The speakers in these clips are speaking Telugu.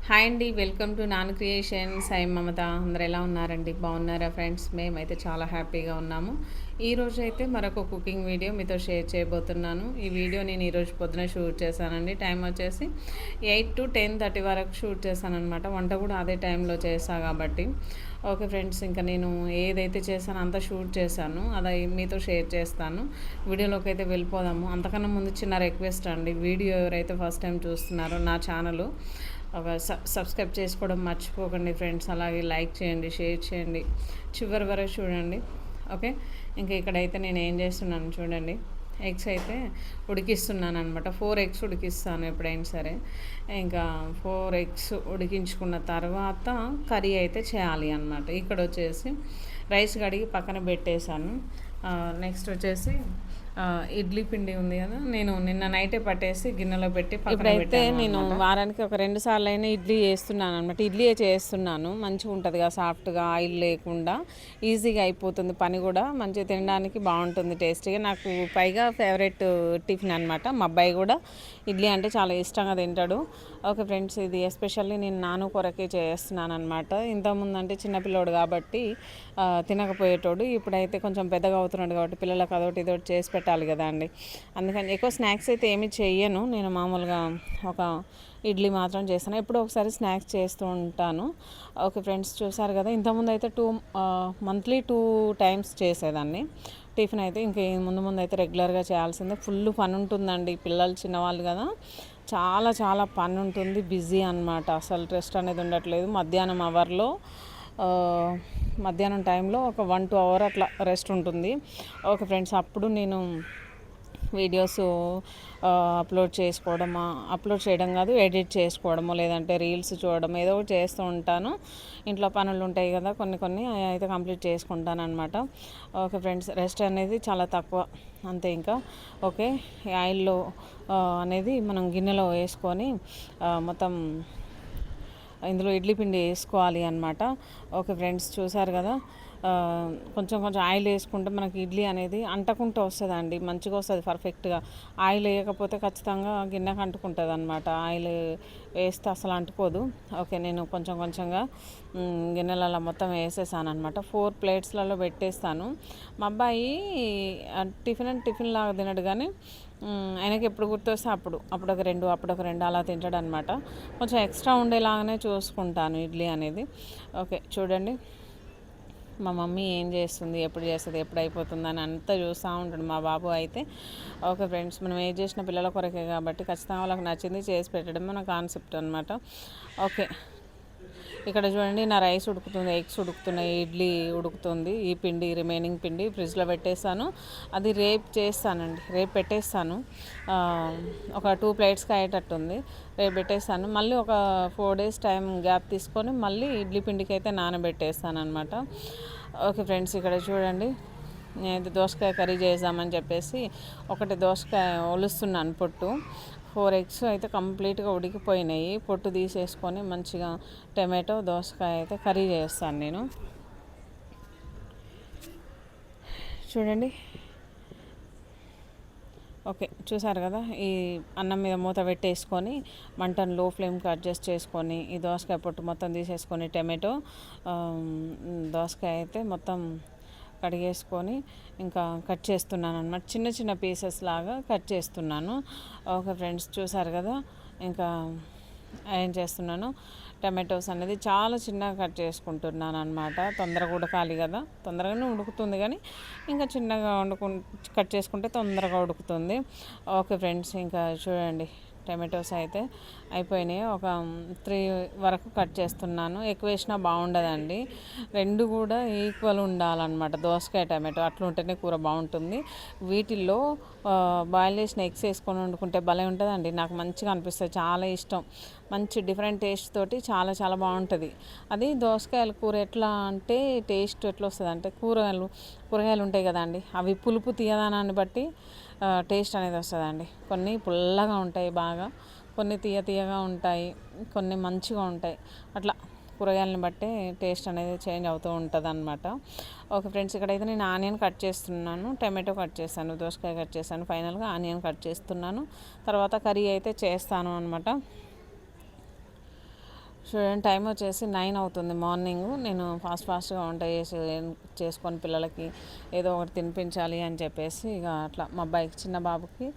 హాయ్ అండి. వెల్కమ్ టు నాన్ క్రియేషన్స్. ఐ మమత. అందరూ ఎలా ఉన్నారండి? బాగున్నారా ఫ్రెండ్స్? మేమైతే చాలా హ్యాపీగా ఉన్నాము. ఈరోజు అయితే మరొక కుకింగ్ వీడియో మీతో షేర్ చేయబోతున్నాను. ఈ వీడియో నేను ఈరోజు పొద్దున షూట్ చేశానండి. టైం వచ్చేసి 8 to 10:30 వరకు షూట్ చేశానమాట. వంట కూడా అదే టైంలో చేసా కాబట్టి. ఓకే ఫ్రెండ్స్, ఇంకా నేను ఏదైతే చేశానో అంతా షూట్ చేశాను. అది మీతో షేర్ చేస్తాను. వీడియోలోకి అయితే వెళ్ళిపోదాము. అంతకన్నా ముందు చిన్న రిక్వెస్ట్ అండి. వీడియో ఎవరైతే ఫస్ట్ టైం చూస్తున్నారో నా ఛానల్ ఒక సబ్స్క్రైబ్ చేసుకోవడం మర్చిపోకండి ఫ్రెండ్స్. అలాగే లైక్ చేయండి, షేర్ చేయండి, చివరి వరకు చూడండి. ఓకే, ఇంకా ఇక్కడైతే నేను ఏం చేస్తున్నాను చూడండి. ఎగ్స్ అయితే ఉడికిస్తున్నాను అనమాట. 4 ఎగ్స్ ఉడికిస్తాను ఎప్పుడైనా సరే. ఇంకా 4 ఎగ్స్ ఉడికించుకున్న తర్వాత కర్రీ అయితే చేయాలి అనమాట. ఇక్కడ వచ్చేసి రైస్ కడిగి పక్కన పెట్టేశాను. నెక్స్ట్ వచ్చేసి ఇడ్లీ పిండి ఉంది కదా, నేను నిన్న నైటే పట్టేసి గిన్నెలో పెట్టి ఇప్పుడైతే నేను వారానికి ఒక 2 సార్లు అయినా ఇడ్లీ చేస్తున్నాను అనమాట. ఇడ్లీ చేస్తున్నాను, మంచిగా ఉంటుంది కదా, సాఫ్ట్గా, ఆయిల్ లేకుండా ఈజీగా అయిపోతుంది. పని కూడా మంచిగా తినడానికి బాగుంటుంది, టేస్టీగా. నాకు పైగా ఫేవరెట్ టిఫిన్ అనమాట. మా అబ్బాయి కూడా ఇడ్లీ అంటే చాలా ఇష్టంగా తింటాడు. ఓకే ఫ్రెండ్స్, ఇది ఎస్పెషల్లీ నేను నాను కొరకే చేస్తున్నాను అనమాట. ఇంతకుముందు అంటే చిన్నపిల్లోడు కాబట్టి తినకపోయేటోడు. ఇప్పుడైతే కొంచెం పెద్దగా అవుతున్నాడు కాబట్టి పిల్లలకు అదొకటి ఇదొకటి చేసి పెట్టాలి కదా అండి. అందుకని ఎక్కువ స్నాక్స్ అయితే ఏమీ చెయ్యను నేను. మామూలుగా ఒక ఇడ్లీ మాత్రం చేస్తాను. ఎప్పుడో ఒకసారి స్నాక్స్ చేస్తూ ఉంటాను. ఓకే ఫ్రెండ్స్, చూసారు కదా. ఇంతకుముందు అయితే మంత్లీ 2 టైమ్స్ చేసేదాన్ని టిఫిన్ అయితే. ఇంక ముందు ముందు అయితే రెగ్యులర్గా చేయాల్సిందే. ఫుల్ పని ఉంటుందండి. పిల్లలు చిన్నవాళ్ళు కదా, చాలా చాలా పని ఉంటుంది. బిజీ అనమాట. అసలు రెస్ట్ అనేది ఉండట్లేదు. మధ్యాహ్నం టైంలో ఒక 1-2 అవర్ అట్లా రెస్ట్ ఉంటుంది. ఓకే ఫ్రెండ్స్, అప్పుడు నేను వీడియోస్ అప్లోడ్ చేయడం కాదు, ఎడిట్ చేసుకోవడము, లేదంటే రీల్స్ చూడడం, ఏదో ఒకటి చేస్తూ ఉంటాను. ఇంట్లో పనులు ఉంటాయి కదా, కొన్ని అయితే కంప్లీట్ చేసుకుంటాను అనమాట. ఓకే ఫ్రెండ్స్, రెస్ట్ అనేది చాలా తక్కువ అంతే. ఇంకా ఓకే, ఆయిల్లో అనేది మనం గిన్నెలో వేసుకొని మొత్తం ఇందులో ఇడ్లీ పిండి వేసుకోవాలి అనమాట. ఓకే ఫ్రెండ్స్, చూసారు కదా. కొంచెం కొంచెం ఆయిల్ వేసుకుంటే మనకి ఇడ్లీ అనేది అంటకుంటూ వస్తుందండి, మంచిగా వస్తుంది పర్ఫెక్ట్గా. ఆయిల్ వేయకపోతే ఖచ్చితంగా గిన్నెకు అంటుకుంటుంది అనమాట. ఆయిల్ వేస్తే అసలు అంటుకోదు. ఓకే, నేను కొంచెం కొంచెంగా గిన్నెలలో మొత్తం వేసేసాను అనమాట. 4 ప్లేట్స్లలో పెట్టేస్తాను. మా అబ్బాయి టిఫిన్ లాగా తినడు కానీ ఆయనకి ఎప్పుడు గుర్తొస్తే అప్పుడు ఒక 2 అలా తింటాడు అనమాట. కొంచెం ఎక్స్ట్రా ఉండేలాగానే చూసుకుంటాను ఇడ్లీ అనేది. ఓకే చూడండి, మా మమ్మీ ఏం చేస్తుంది, ఎప్పుడు చేస్తుంది, ఎప్పుడు అయిపోతుంది అని అంతా చూస్తూ ఉంటాడు మా బాబు అయితే. ఓకే ఫ్రెండ్స్, మనం ఏం చేసిన పిల్లల కొరకే కాబట్టి ఖచ్చితంగా వాళ్ళకి నచ్చింది చేసి పెట్టడం మన కాన్సెప్ట్ అనమాట. ఓకే, ఇక్కడ చూడండి, నా రైస్ ఉడుకుతుంది, ఎగ్స్ ఉడుకుతున్నాయి, ఇడ్లీ ఉడుకుతుంది. ఈ పిండి, రిమైనింగ్ పిండి ఫ్రిడ్జ్లో పెట్టేస్తాను. అది రేపు చేస్తానండి, రేపు పెట్టేస్తాను. ఒక 2 ప్లేట్స్కి అయ్యేటట్టుంది. రేపు పెట్టేస్తాను. మళ్ళీ ఒక 4 days టైం గ్యాప్ తీసుకొని మళ్ళీ ఇడ్లీ పిండికి అయితే నానబెట్టేస్తాను అనమాట. ఓకే ఫ్రెండ్స్, ఇక్కడ చూడండి, నేను దోసకాయ కర్రీ చేద్దామని చెప్పేసి ఒకటి దోసకాయ ఒలుస్తున్నాను పొట్టు. 4 ఎగ్స్ అయితే కంప్లీట్గా ఉడికిపోయినాయి. పొట్టు తీసేసుకొని మంచిగా టమాటో, దోసకాయ అయితే కర్రీ చేస్తాను నేను. చూడండి, ఓకే చూసారు కదా. ఈ అన్నం మీద మూత పెట్టేసుకొని మంటను లో ఫ్లేమ్కి అడ్జస్ట్ చేసుకొని ఈ దోసకాయ పొట్టు మొత్తం తీసేసుకొని టమాటో, దోసకాయ అయితే మొత్తం కడిగేసుకొని ఇంకా కట్ చేస్తున్నాను అనమాట. చిన్న చిన్న పీసెస్ లాగా కట్ చేస్తున్నాను. ఓకే ఫ్రెండ్స్, చూసారు కదా. ఇంకా ఏం చేస్తున్నాను, టమాటోస్ అనేది చాలా చిన్నగా కట్ చేసుకుంటున్నాను అనమాట. తొందరగా ఉడకాలి కదా, తొందరగానే ఉడుకుతుంది కానీ ఇంకా చిన్నగా కట్ చేసుకుంటే తొందరగా ఉడుకుతుంది. ఓకే ఫ్రెండ్స్, ఇంకా చూడండి, టమాటోస్ అయితే అయిపోయినాయి. ఒక 3 వరకు కట్ చేస్తున్నాను. ఎక్కువ వేసినా బాగుండదండి, 2 కూడా ఈక్వల్ ఉండాలన్నమాట. దోసకాయ టమాటో అట్లా ఉంటేనే కూర బాగుంటుంది. వీటిల్లో బాయిల్ చేసిన ఎగ్స్ వేసుకొని వండుకుంటే భలే ఉంటుందండి. నాకు మంచిగా అనిపిస్తుంది, చాలా ఇష్టం. మంచి డిఫరెంట్ టేస్ట్ తోటి చాలా చాలా బాగుంటుంది. అది దోసకాయల కూర ఎట్లా అంటే టేస్ట్ ఎట్లా వస్తుంది అంటే, కూరగాయలు ఉంటాయి కదండి, అవి పులుపు తీయదానాన్ని బట్టి టేస్ట్ అనేది వస్తుందండి. కొన్ని పుల్లగా ఉంటాయి బాగా, కొన్ని తీయగా ఉంటాయి, కొన్ని మంచిగా ఉంటాయి. అట్లా కూరగాయలని బట్టి టేస్ట్ అనేది చేంజ్ అవుతూ ఉంటుంది అనమాట. ఓకే ఫ్రెండ్స్, ఇక్కడైతే నేను ఆనియన్ కట్ చేస్తున్నాను, టమాటో కట్ చేస్తాను, దోసకాయ కట్ చేస్తాను, ఫైనల్గా ఆనియన్ కట్ చేస్తున్నాను. తర్వాత కర్రీ అయితే చేస్తాను అనమాట. చూడండి టైం వచ్చేసి 9 అవుతుంది మార్నింగ్. నేను ఫాస్ట్గా వంట చేసుకొని పిల్లలకి ఏదో ఒకటి తినిపించాలి అని చెప్పేసి ఇక అట్లా మా అబ్బాయికి చిన్న బాబుకి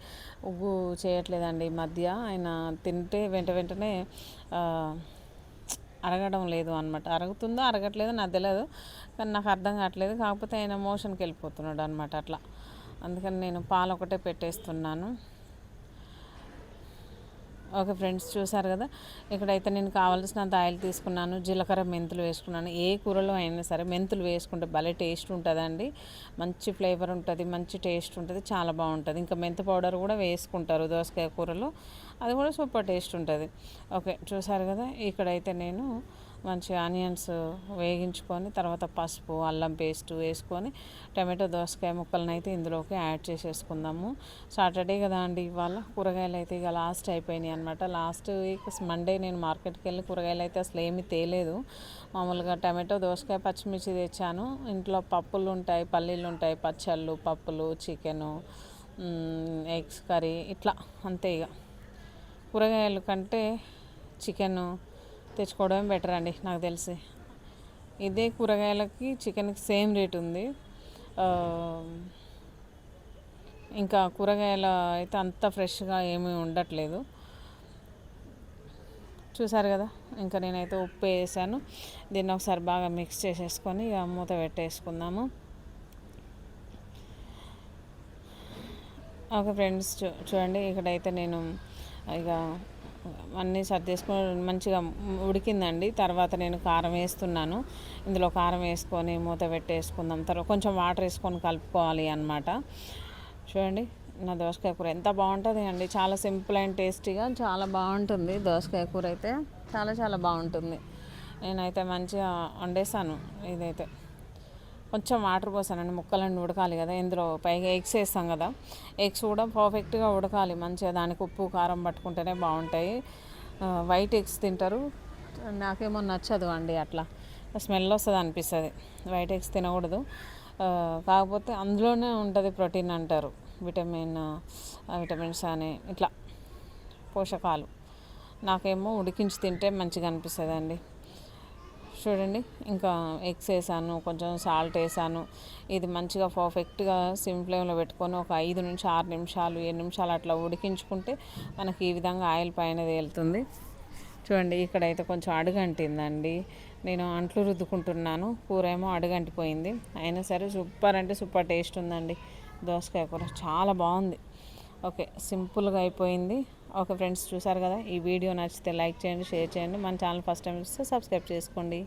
ఉగ్గు చేయట్లేదండి ఈ మధ్య. ఆయన తింటే వెంటనే అరగడం లేదు అనమాట. అరుగుతుందో అరగట్లేదో నాకు తెలియదు, కానీ నాకు అర్థం కావట్లేదు. కాకపోతే ఆయన మోషన్కి వెళ్ళిపోతున్నాడు అనమాట అట్లా. అందుకని నేను పాలు ఒకటే పెట్టేస్తున్నాను. ఓకే ఫ్రెండ్స్, చూసారు కదా. ఇక్కడైతే నేను కావాల్సినంత ఆయిల్ తీసుకున్నాను, జీలకర్ర మెంతులు వేసుకున్నాను. ఏ కూరలో అయినా సరే మెంతులు వేసుకుంటే భలే టేస్ట్ ఉంటుందండి. మంచి ఫ్లేవర్ ఉంటుంది, మంచి టేస్ట్ ఉంటుంది, చాలా బాగుంటుంది. ఇంకా మెంతు పౌడర్ కూడా వేసుకుంటారు దోసకాయ కూరలో, అది కూడా సూపర్ టేస్ట్ ఉంటుంది. ఓకే చూసారు కదా. ఇక్కడైతే నేను మంచి ఆనియన్స్ వేగించుకొని తర్వాత పసుపు అల్లం పేస్ట్ వేసుకొని టమాటో దోసకాయ ముక్కలను అయితే ఇందులోకి యాడ్ చేసేసుకుందాము. సాటర్డే కదా అండి ఇవాళ. కూరగాయలు అయితే ఇక లాస్ట్ అయిపోయినాయి అనమాట. లాస్ట్ వీక్ మండే నేను మార్కెట్కి వెళ్ళి కూరగాయలు అయితే అసలు ఏమీ తేలేదు. మామూలుగా టమాటో దోసకాయ పచ్చిమిర్చి తెచ్చాను. ఇంట్లో పప్పులు ఉంటాయి, పల్లీలు ఉంటాయి, పచ్చళ్ళు పప్పులు, చికెను, ఎగ్స్ కర్రీ ఇట్లా అంతే. ఇక కూరగాయల కంటే చికెన్ తెచ్చుకోవడమే బెటర్ అండి నాకు తెలిసి. ఇదే కూరగాయలకి చికెన్కి సేమ్ రేట్ ఉంది. ఇంకా కూరగాయలు అయితే అంత ఫ్రెష్గా ఏమీ ఉండట్లేదు. చూసారు కదా. ఇంకా నేనైతే ఉప్పు వేసాను. దీన్ని ఒకసారి బాగా మిక్స్ చేసేసుకొని ఇక మూత పెట్టేసుకుందాము. ఓకే ఫ్రెండ్స్, చూడండి ఇక్కడైతే నేను ఇక అన్నీ సర్దేసుకొని మంచిగా ఉడికిందండి. తర్వాత నేను కారం వేస్తున్నాను. ఇందులో కారం వేసుకొని మూత పెట్టేసుకుందాం. తర్వాత కొంచెం వాటర్ వేసుకొని కలుపుకోవాలి అన్నమాట. చూడండి నా దోసకాయ కూర ఎంత బాగుంటుంది అండి. చాలా సింపుల్ అండ్ టేస్టీగా చాలా బాగుంటుంది. దోసకాయ కూర అయితే చాలా బాగుంటుంది. నేనైతే మంచిగా వండేసాను. ఇదైతే కొంచెం వాటర్ పోసానండి, ముక్కలన్నీ ఉడకాలి కదా. ఇందులో పైగా ఎగ్స్ వేస్తాం కదా, ఎగ్స్ కూడా పర్ఫెక్ట్గా ఉడకాలి మంచిగా. దానికి ఉప్పు కారం పట్టుకుంటేనే బాగుంటాయి. వైట్ ఎగ్స్ తింటారు, నాకేమో నచ్చదు అండి. అట్లా స్మెల్ వస్తుంది అనిపిస్తుంది. వైట్ ఎగ్స్ తినకూడదు. కాకపోతే అందులోనే ఉంటుంది ప్రోటీన్ అంటారు, విటమిన్స్ అని ఇట్లా పోషకాలు. నాకేమో ఉడికించి తింటే మంచిగా అనిపిస్తుంది అండి. చూడండి ఇంకా ఎగ్స్ వేసాను, కొంచెం సాల్ట్ వేసాను. ఇది మంచిగా పర్ఫెక్ట్గా సిమ్ ఫ్లేమ్లో పెట్టుకొని ఒక 5 నుంచి 6 నిమిషాలు 7 నిమిషాలు అట్లా ఉడికించుకుంటే మనకి ఈ విధంగా ఆయిల్ పైన తేలుతుంది. చూడండి ఇక్కడైతే కొంచెం అడుగంటిందండి. నేను అంట్లు రుద్దుకుంటున్నాను, కూర ఏమో అడుగంటిపోయింది. అయినా సరే సూపర్ అంటే సూపర్ టేస్ట్ ఉందండి దోసకాయ కూర, చాలా బాగుంది. ఓకే సింపుల్గా అయిపోయింది. ఓకే ఫ్రెండ్స్, చూసారు కదా. ఈ వీడియో నచ్చితే లైక్ చేయండి, షేర్ చేయండి. మన ఛానల్ ఫస్ట్ టైం చూస్తే సబ్స్క్రైబ్ చేసుకోండి.